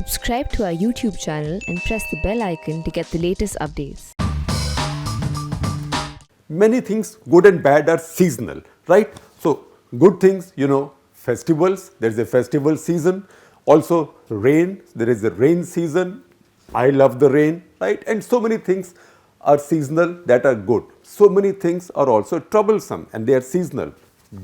Subscribe to our YouTube channel and press the bell icon to get the latest updates. Many things, good and bad, are seasonal, right? So, good things, festivals, there is a festival season. Also, rain, there is a rain season. I love the rain, right? And so many things are seasonal that are good. So many things are also troublesome and they are seasonal.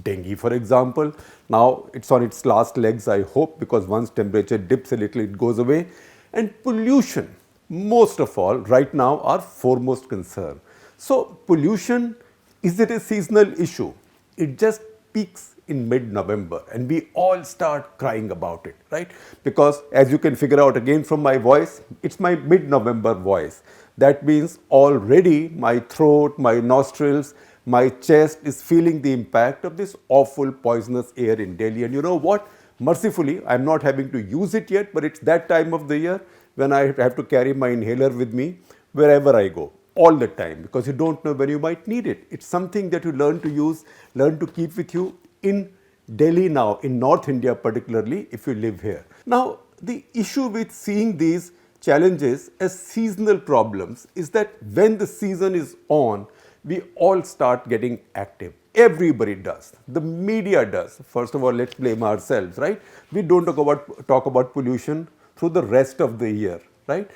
Dengue, for example, now it's on its last legs, I hope, because once temperature dips a little, it goes away. And pollution, most of all, right now, our foremost concern. So, pollution, is it a seasonal issue? It just peaks in mid-November and we all start crying about it, right? Because as you can figure out again from my voice, it's my mid-November voice. That means already my throat, my nostrils, my chest is feeling the impact of this awful poisonous air in Delhi. And you know what? Mercifully, I'm not having to use it yet, but it's that time of the year when I have to carry my inhaler with me wherever I go, all the time, because you don't know when you might need it. It's something that you learn to use, learn to keep with you in Delhi now, in North India particularly, if you live here. Now, the issue with seeing these challenges as seasonal problems is that when the season is on, we all start getting active. Everybody does. The media does. First of all, let's blame ourselves, right? We don't talk about pollution through the rest of the year, right?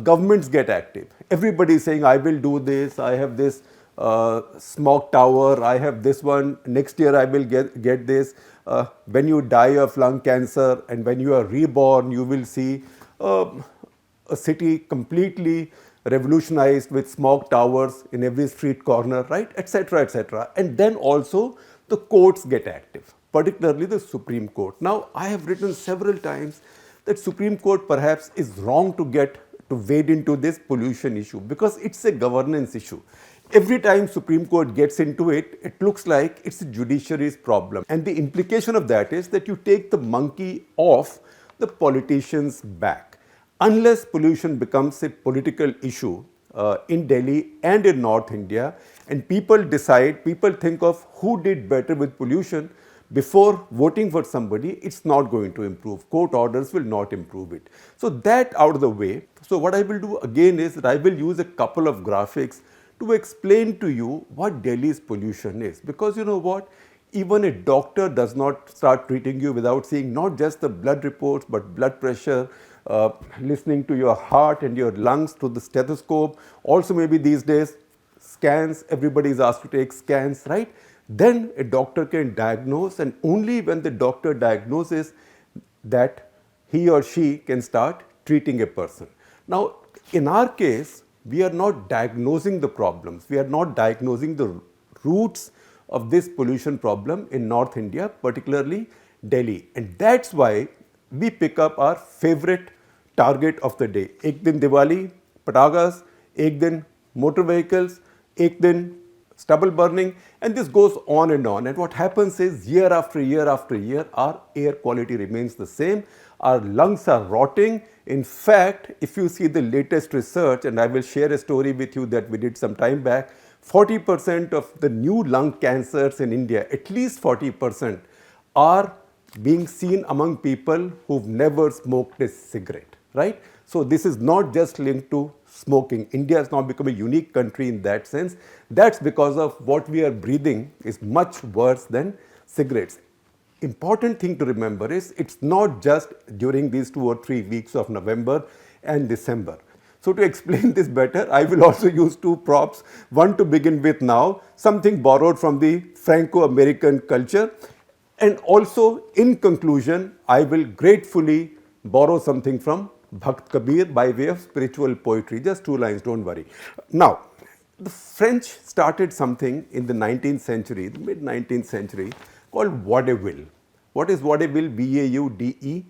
Governments get active. Everybody is saying, I will do this, I have this smog tower, I have this one, next year I will get this. When you die of lung cancer and when you are reborn, you will see a city completely revolutionized with smog towers in every street corner, right, etc., etc. And then also the courts get active, particularly the Supreme Court. Now, I have written several times that Supreme Court perhaps is wrong to wade into this pollution issue because it's a governance issue. Every time Supreme Court gets into it, it looks like it's a judiciary's problem. And the implication of that is that you take the monkey off the politician's back. Unless pollution becomes a political issue in Delhi and in North India, and people think of who did better with pollution before voting for somebody, it's not going to improve. Court orders will not improve it. So that out of the way. So what I will do again is that I will use a couple of graphics to explain to you what Delhi's pollution is. Because you know what? Even a doctor does not start treating you without seeing not just the blood reports, but blood pressure, listening to your heart and your lungs through the stethoscope. Also maybe these days, scans, everybody is asked to take scans, right? Then a doctor can diagnose, and only when the doctor diagnoses that he or she can start treating a person. Now, in our case, we are not diagnosing the problems. We are not diagnosing the roots of this pollution problem in North India, particularly Delhi. And that's why we pick up our favorite target of the day. Ek din Diwali, patagas, ek din motor vehicles, ek din stubble burning, and this goes on. And what happens is year after year after year, our air quality remains the same. Our lungs are rotting. In fact, if you see the latest research, and I will share a story with you that we did some time back, 40% of the new lung cancers in India, at least 40%, are being seen among people who've never smoked a cigarette, right? So this is not just linked to smoking. India has now become a unique country in that sense. That's because of what we are breathing is much worse than cigarettes. Important thing to remember is it's not just during these 2 or 3 weeks of November and December. So to explain this better, I will also use two props. One to begin with now, something borrowed from the Franco-American culture. And also, in conclusion, I will gratefully borrow something from Bhakt Kabir by way of spiritual poetry. Just 2 lines, don't worry. Now, the French started something in the 19th century, the mid-19th century, called vaudeville. What is vaudeville? V-A-U-D-E-V-I-L-L-E.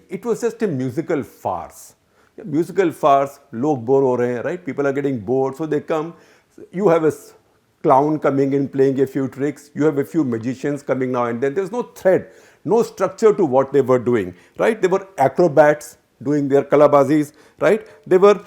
It was just a musical farce. Musical farce, log bore ho rahe hain, right? People are getting bored, so they come. You have a clown coming in, playing a few tricks. You have a few magicians coming now and then. There's no thread, no structure to what they were doing, right? They were acrobats doing their kalabazis, right? They were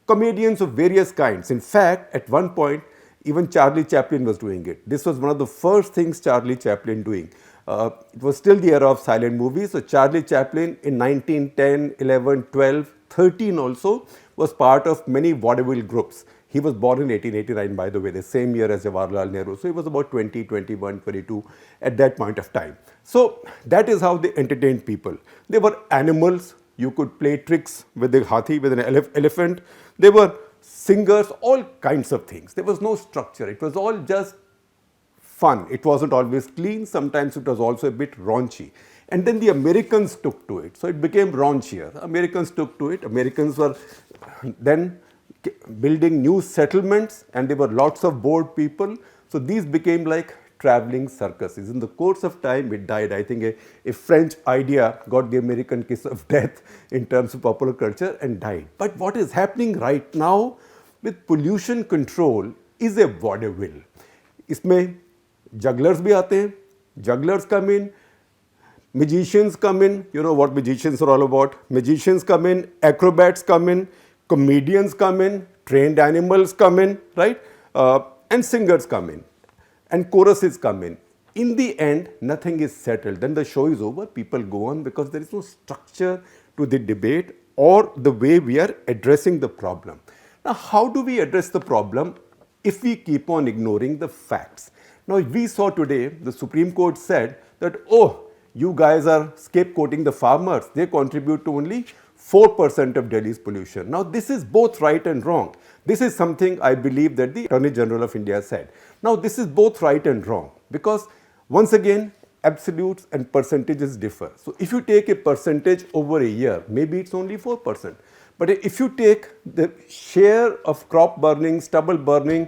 comedians of various kinds. In fact, at one point, even Charlie Chaplin was doing it. This was one of the first things Charlie Chaplin doing. It was still the era of silent movies. So Charlie Chaplin in 1910, 11, 12, 13 also was part of many vaudeville groups. He was born in 1889, by the way, the same year as Jawaharlal Nehru. So he was about 20, 21, 22 at that point of time. So that is how they entertained people. They were animals. You could play tricks with the hathi, with an elephant. They were singers, all kinds of things. There was no structure. It was all just fun. It wasn't always clean. Sometimes it was also a bit raunchy. And then the Americans took to it. So it became raunchier. Americans took to it. Americans were then building new settlements, and there were lots of bored people. So these became like traveling circuses. In the course of time, it died. I think a French idea got the American kiss of death in terms of popular culture and died. But what is happening right now with pollution control is a vaudeville. इसमें jugglers भी आते हैं, jugglers come in, magicians come in, you know what magicians are all about. Magicians come in, acrobats come in, comedians come in, trained animals come in, right? And singers come in, and choruses come in. In the end, nothing is settled. Then the show is over, people go on because there is no structure to the debate or the way we are addressing the problem. Now, how do we address the problem if we keep on ignoring the facts? Now, we saw today, the Supreme Court said that, oh, you guys are scapegoating the farmers. They contribute to only 4% of Delhi's pollution. Now, this is both right and wrong. This is something I believe that the Attorney General of India said. Now, this is both right and wrong because, once again, absolutes and percentages differ. So, if you take a percentage over a year, maybe it's only 4%. But if you take the share of crop burning, stubble burning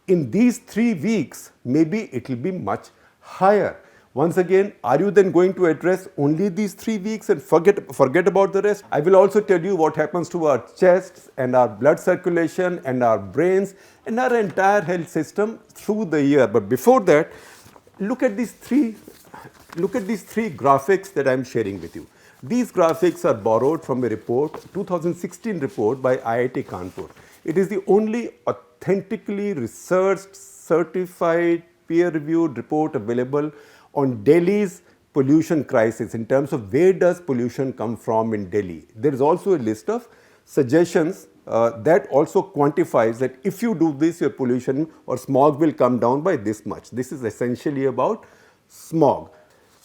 in these 3 weeks, maybe it will be much higher. Once again, are you then going to address only these 3 weeks and forget about the rest? I will also tell you what happens to our chests and our blood circulation and our brains and our entire health system through the year. But before that, look at these three graphics that I am sharing with you. These graphics are borrowed from a report, 2016 report by IIT Kanpur. It is the only authentically researched, certified, peer-reviewed report available on Delhi's pollution crisis in terms of where does pollution come from in Delhi. There is also a list of suggestions that also quantifies that if you do this, your pollution or smog will come down by this much. This is essentially about smog.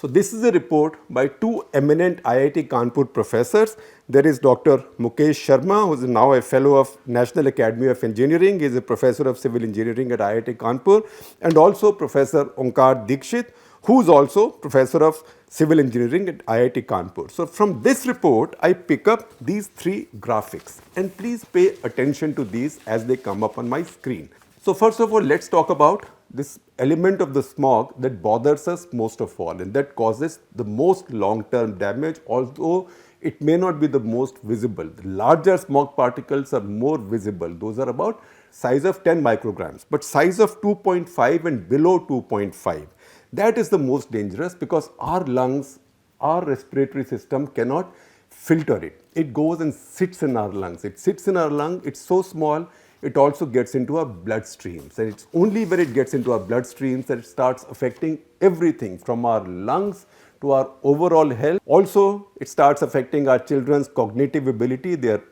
So this is a report by 2 eminent IIT Kanpur professors. There is Dr. Mukesh Sharma, who is now a fellow of National Academy of Engineering. He is a professor of civil engineering at IIT Kanpur, and also Professor Onkar Dikshit, who is also professor of civil engineering at IIT Kanpur. So from this report, I pick up these 3 graphics, and please pay attention to these as they come up on my screen. So first of all, let's talk about this element of the smog that bothers us most of all, and that causes the most long-term damage, although it may not be the most visible. The larger smog particles are more visible. Those are about size of 10 micrograms, but size of 2.5 and below 2.5. That is the most dangerous because our lungs, our respiratory system cannot filter it. It goes and sits in our lungs. It sits in our lung. It's so small, it also gets into our bloodstreams. And it's only when it gets into our bloodstreams that it starts affecting everything from our lungs to our overall health. Also, it starts affecting our children's cognitive ability, their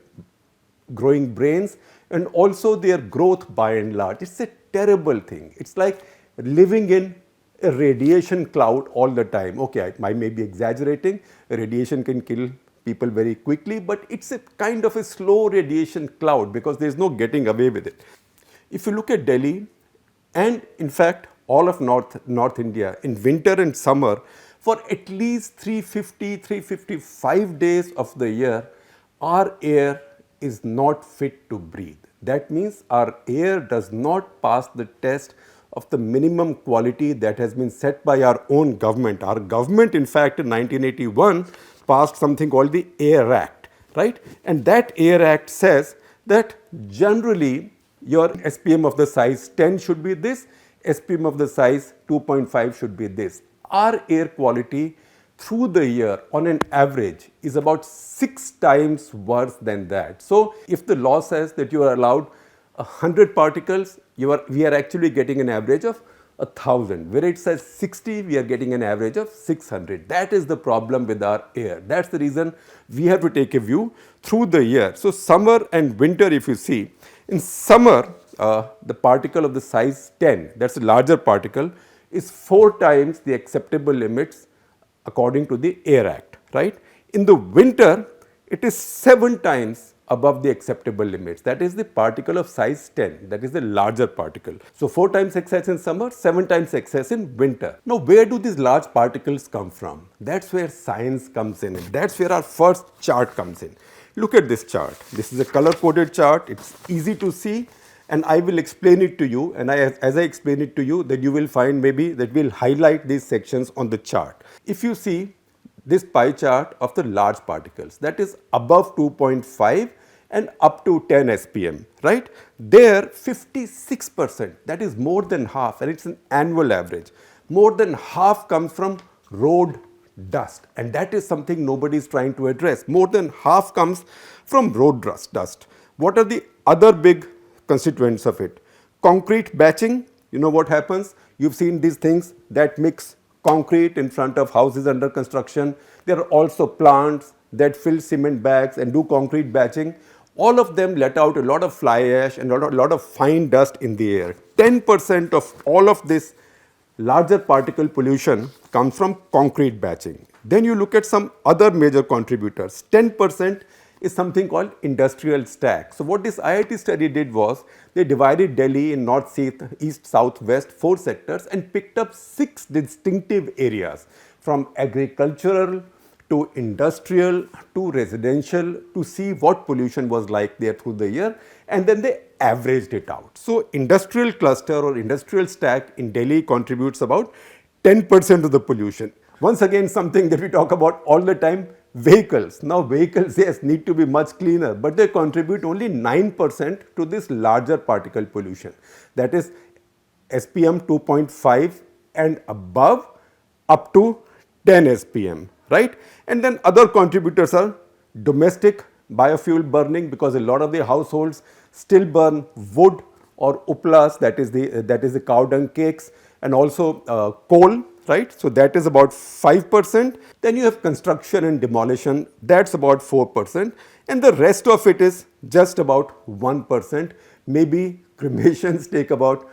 growing brains, and also their growth by and large. It's a terrible thing. It's like living in a radiation cloud all the time. Okay, I may be exaggerating. Radiation can kill people very quickly, but it's a kind of a slow radiation cloud because there's no getting away with it. If you look at Delhi, and in fact all of North India, in winter and summer, for at least 355 days of the year, our air is not fit to breathe. That means our air does not pass the test of the minimum quality that has been set by our own government. Our government, in fact, in 1981, passed something called the Air Act, right? And that Air Act says that generally your SPM of the size 10 should be this, SPM of the size 2.5 should be this. Our air quality through the year on an average is about 6 times worse than that. So if the law says that you are allowed 100 particles, we are actually getting an average of 1,000. Where it says 60, we are getting an average of 600. That is the problem with our air. That's the reason we have to take a view through the year. So summer and winter, if you see, in summer, the particle of the size 10, that's a larger particle, is 4 times the acceptable limits according to the Air Act, right? In the winter, it is 7 times above the acceptable limits. That is the particle of size 10. That is the larger particle. So 4 times excess in summer, 7 times excess in winter. Now, where do these large particles come from? That's where science comes in. That's where our first chart comes in. Look at this chart. This is a color-coded chart. It's easy to see, and I will explain it to you. And as I explain it to you, that you will find maybe that we'll highlight these sections on the chart. If you see this pie chart of the large particles, that is above 2.5 and up to 10 SPM, right? There 56%, that is more than half, and it's an annual average. More than half comes from road dust, and that is something nobody is trying to address. More than half comes from road dust. What are the other big constituents of it? Concrete batching. You know what happens? You've seen these things that mix concrete in front of houses under construction. There are also plants that fill cement bags and do concrete batching. All of them let out a lot of fly ash and a lot of fine dust in the air. 10% of all of this larger particle pollution comes from concrete batching. Then you look at some other major contributors. 10% is something called industrial stack. So what this IIT study did was, they divided Delhi in north, east, south, west, 4 sectors, and picked up 6 distinctive areas, from agricultural to industrial to residential, to see what pollution was like there through the year, and then they averaged it out. So industrial cluster or industrial stack in Delhi contributes about 10% of the pollution. Once again, something that we talk about all the time, vehicles. Now vehicles, yes, need to be much cleaner, but they contribute only 9% to this larger particle pollution. That is SPM 2.5 and above, up to 10 SPM, right? And then other contributors are domestic biofuel burning, because a lot of the households still burn wood or uplas, that is the cow dung cakes, and also coal, right? So that is about 5%. Then you have construction and demolition, that's about 4%, and the rest of it is just about 1%. Maybe cremations take about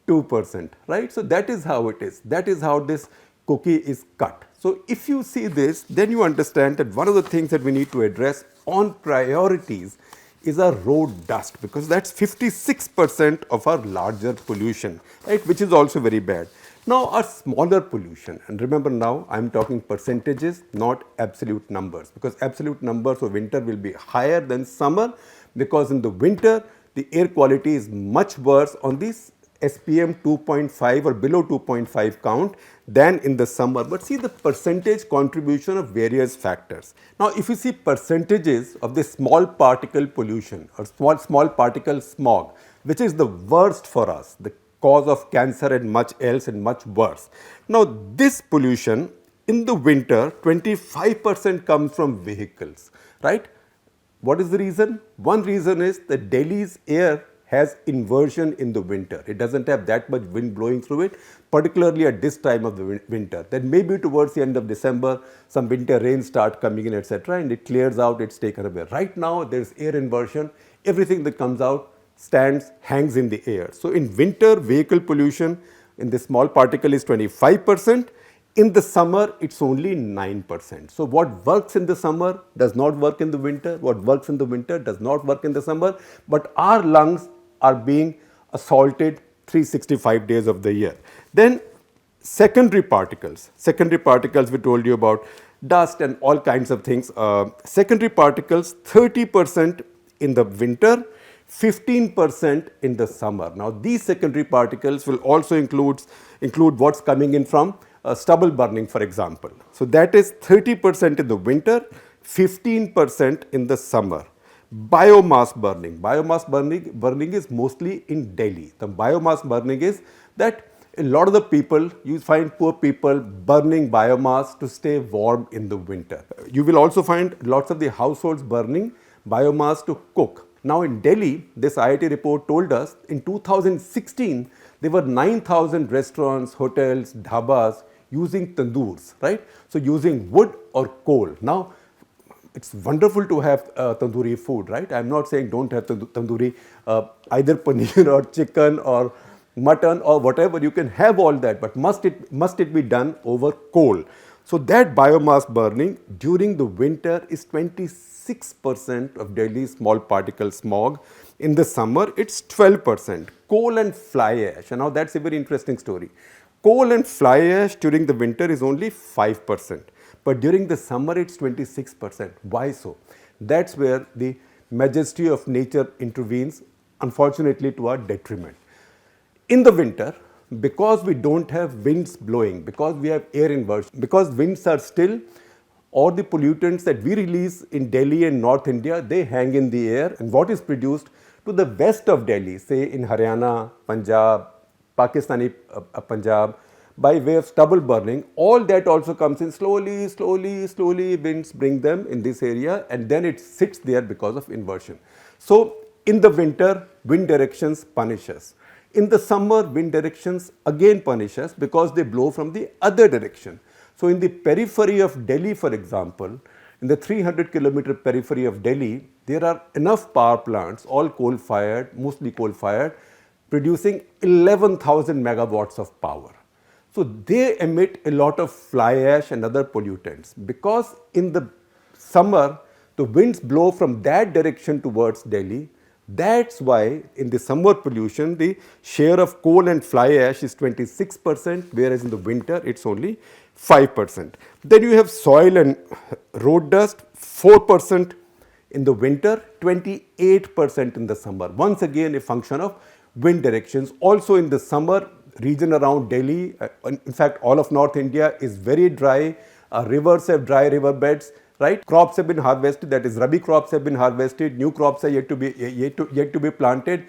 2%, right? So that is how it is. That is how this cookie is cut. So if you see this, then you understand that one of the things that we need to address on priorities is our road dust, because that's 56% of our larger pollution, right? Which is also very bad. Now our smaller pollution, and remember now I am talking percentages, not absolute numbers, because absolute numbers for winter will be higher than summer, because in the winter the air quality is much worse on this SPM 2.5 or below 2.5 count than in the summer. But see the percentage contribution of various factors. Now if you see percentages of the small particle pollution or small particle smog, which is the worst for us, the cause of cancer and much else and much worse. Now this pollution in the winter, 25% comes from vehicles, right? What is the reason? One reason is that Delhi's air has inversion in the winter. It doesn't have that much wind blowing through it, particularly at this time of the winter. Then maybe towards the end of December, some winter rains start coming in, etc., and it clears out, it's taken away. Right now, there's air inversion. Everything that comes out hangs in the air. So in winter, vehicle pollution in the small particle is 25%. In the summer, it's only 9%. So what works in the summer does not work in the winter. What works in the winter does not work in the summer. But our lungs are being assaulted 365 days of the year. Then secondary particles we told you about, dust and all kinds of things. Secondary particles, 30% in the winter, 15% in the summer. Now these secondary particles will also include what's coming in from stubble burning, for example. So that is 30% in the winter, 15% in the summer. Biomass burning is mostly in Delhi. The biomass burning is that a lot of the people, you find poor people burning biomass to stay warm in the winter. You will also find lots of the households burning biomass to cook. Now in Delhi, this IIT report told us in 2016, there were 9,000 restaurants, hotels, dhabas using tandoors, right? So using wood or coal. Now, it's wonderful to have tandoori food, right? I'm not saying don't have tandoori, either paneer or chicken or mutton or whatever. You can have all that, but must it be done over coal? So that biomass burning during the winter is 26% of Delhi's small particle smog. In the summer, it's 12%. Coal and fly ash. And now that's a very interesting story. Coal and fly ash during the winter is only 5%. But during the summer, it's 26%. Why so? That's where the majesty of nature intervenes, unfortunately, to our detriment. In the winter, because we don't have winds blowing, because we have air inversion, because winds are still, all the pollutants that we release in Delhi and North India, they hang in the air, and what is produced to the west of Delhi, say in Haryana, Punjab, Pakistani Punjab, by way of stubble burning, all that also comes in slowly, winds bring them in this area, and then it sits there because of inversion. So in the winter, wind directions punish us. In the summer, wind directions again punish us because they blow from the other direction. So in the periphery of Delhi, for example, in the 300-kilometer periphery of Delhi, there are enough power plants, all coal-fired, mostly coal-fired, producing 11,000 megawatts of power. So they emit a lot of fly ash and other pollutants. Because in the summer, the winds blow from that direction towards Delhi. That's why in the summer pollution, the share of coal and fly ash is 26%, whereas in the winter, it's only 5%. Then you have soil and road dust, 4% in the winter, 28% in the summer. Once again, a function of wind directions. Also in the summer, region around Delhi, in fact, all of North India is very dry. Rivers have dry river beds, right? Crops have been harvested, that is Rabi crops have been harvested, new crops are yet to be planted.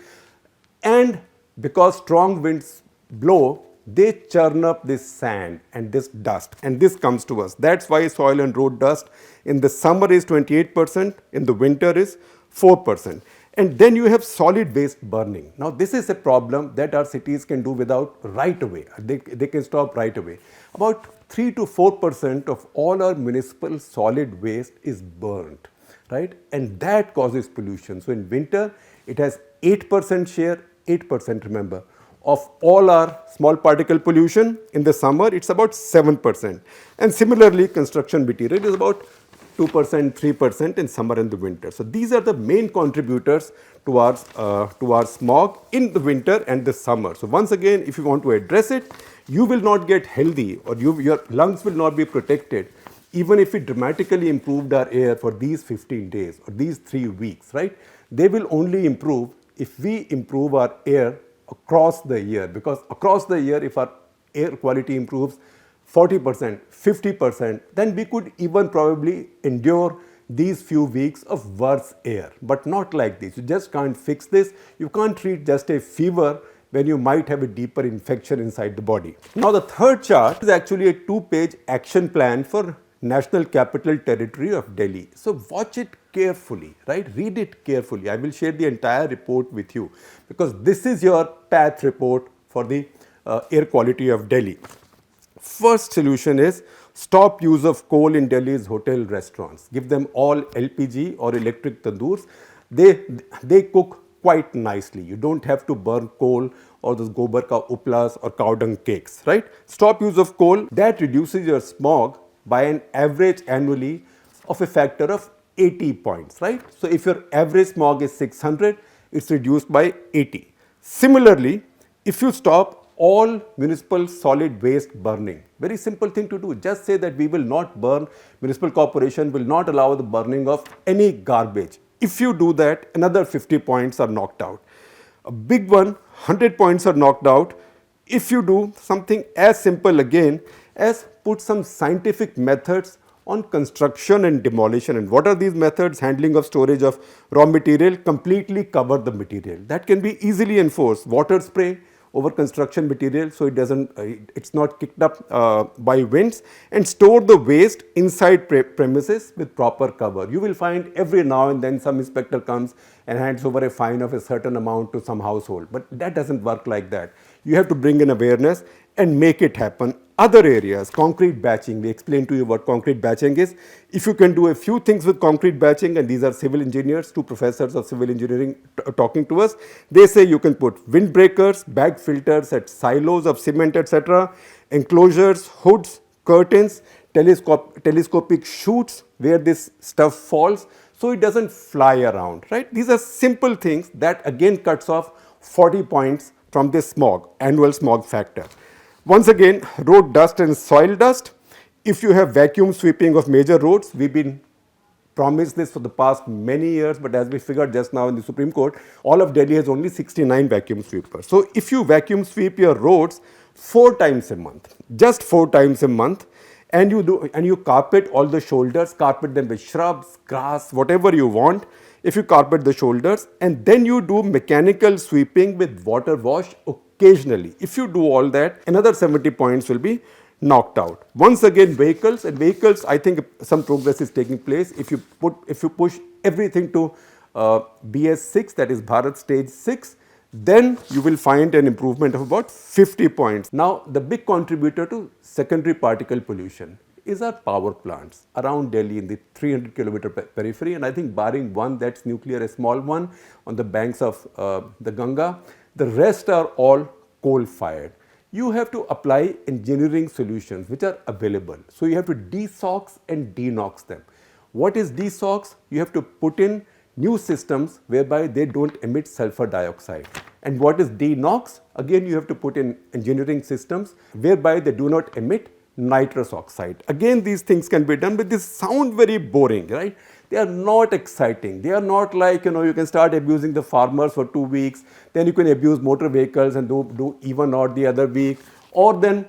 And because strong winds blow, they churn up this sand and this dust, and this comes to us. That's why soil and road dust in the summer is 28%, in the winter is 4%. And then you have solid waste burning. Now this is a problem that our cities can do without right away. They can stop right away. About 3 to 4% of all our municipal solid waste is burnt, right? And that causes pollution. So in winter, it has 8% share, 8% remember, of all our small particle pollution. In the summer, it's about 7%. And similarly, construction material is about 2%, 3% in summer and the winter. So these are the main contributors to our smog in the winter and the summer. So once again, if you want to address it, you will not get healthy, or your lungs will not be protected, even if we dramatically improved our air for these 15 days or these 3 weeks, right? They will only improve if we improve our air across the year, because across the year, if our air quality improves 40%, 50%, then we could even probably endure these few weeks of worse air, but not like this. You just can't fix this. You can't treat just a fever when you might have a deeper infection inside the body. Now the third chart is actually a 2-page action plan for National Capital Territory of Delhi. So watch it carefully, right? Read it carefully. I will share the entire report with you because this is your path report for the air quality of Delhi. First solution is stop use of coal in Delhi's hotel restaurants. Give them all LPG or electric tandoors. They cook quite nicely. You don't have to burn coal or those gobar ka uplas or cow dung cakes, right? Stop use of coal. That reduces your smog by an average annually of a factor of 80 points, right? So if your average smog is 600, it's reduced by 80. Similarly, if you stop all municipal solid waste burning, very simple thing to do. Just say that we will not burn, municipal corporation will not allow the burning of any garbage. If you do that, another 50 points are knocked out. A big one, 100 points are knocked out if you do something as simple again as put some scientific methods on construction and demolition. And what are these methods? Handling of storage of raw material, completely cover the material. That can be easily enforced. Water spray over construction material so it's not kicked up by winds, and store the waste inside premises with proper cover. You will find every now and then some inspector comes and hands over a fine of a certain amount to some household, but that doesn't work like that. You have to bring in awareness and make it happen. Other areas, concrete batching, we explained to you what concrete batching is. If you can do a few things with concrete batching, and these are civil engineers, two professors of civil engineering talking to us, they say you can put windbreakers, bag filters at silos of cement, etc., enclosures, hoods, curtains, telescopic chutes where this stuff falls so it doesn't fly around, right? These are simple things that again cuts off 40 points from this smog, annual smog factor. Once again, road dust and soil dust. If you have vacuum sweeping of major roads, we've been promised this for the past many years, but as we figured just now in the Supreme Court, all of Delhi has only 69 vacuum sweepers. So if you vacuum sweep your roads 4 times a month, just 4 times a month, and you carpet all the shoulders, carpet them with shrubs, grass, whatever you want, if you carpet the shoulders, and then you do mechanical sweeping with water wash occasionally. If you do all that, another 70 points will be knocked out. Once again, vehicles, I think some progress is taking place. If you push everything to BS6, that is Bharat Stage 6, then you will find an improvement of about 50 points. Now, the big contributor to secondary particle pollution is our power plants around Delhi in the 300 kilometer periphery, and I think barring one that's nuclear, a small one on the banks of the Ganga, the rest are all coal fired. You have to apply engineering solutions which are available. So you have to de-SOx and de-NOx them. What is de-SOx? You have to put in new systems whereby they don't emit sulfur dioxide. And what is de-NOx? Again, you have to put in engineering systems whereby they do not emit nitrous oxide. Again, these things can be done, but they sound very boring, right? They are not exciting. They are not like, you can start abusing the farmers for 2 weeks, then you can abuse motor vehicles and do even or the other week, or then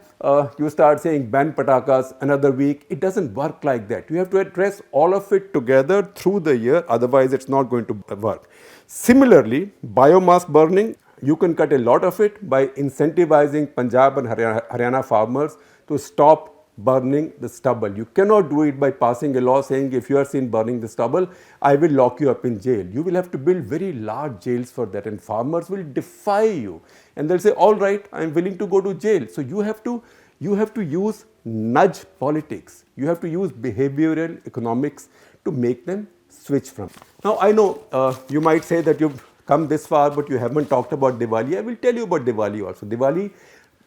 you start saying ban patakas another week. It doesn't work like that. You have to address all of it together through the year, otherwise it's not going to work. Similarly, biomass burning, you can cut a lot of it by incentivizing Punjab and Haryana farmers to stop burning the stubble. You cannot do it by passing a law saying if you are seen burning the stubble, I will lock you up in jail. You will have to build very large jails for that, and farmers will defy you and they'll say, all right, I am willing to go to jail. So you have to use nudge politics. You have to use behavioral economics to make them switch from. Now I know you might say that you've come this far but you haven't talked about Diwali. I will tell you about Diwali also.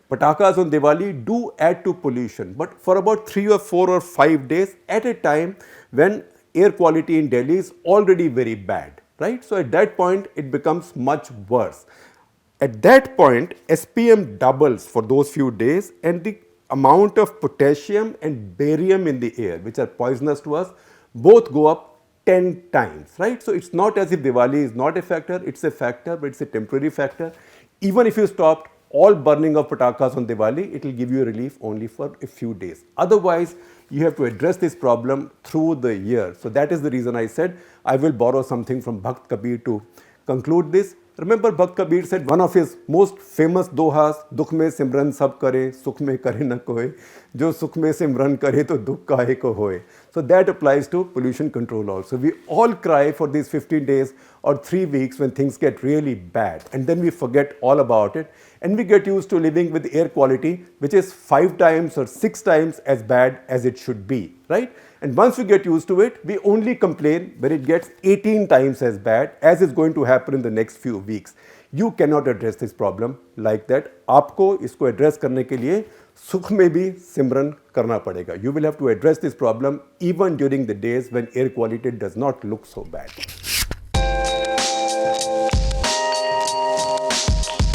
Patakas on Diwali do add to pollution, but for about 3 or 4 or 5 days at a time when air quality in Delhi is already very bad, right? So at that point, it becomes much worse. At that point, SPM doubles for those few days, and the amount of potassium and barium in the air, which are poisonous to us, both go up 10 times, right? So it's not as if Diwali is not a factor, it's a factor, but it's a temporary factor. Even if you stopped all burning of patakas on Diwali, it will give you relief only for a few days. Otherwise, you have to address this problem through the year. So that is the reason I said I will borrow something from Bhakt Kabir to conclude this. Remember, Bhakt Kabir said one of his most famous dohas, Dukh mein simran sab kare, sukh mein kare na koe, jo sukh mein simran kare to dukh kahe ko hoye. So that applies to pollution control also. We all cry for these 15 days or 3 weeks when things get really bad, and then we forget all about it, and we get used to living with air quality which is 5 times or 6 times as bad as it should be, right? And once we get used to it, we only complain when it gets 18 times as bad, as is going to happen in the next few weeks. You cannot address this problem like that. आपको इसको address करने के लिए सुख में भी सिमरन करना पड़ेगा. You will have to address this problem even during the days when air quality does not look so bad.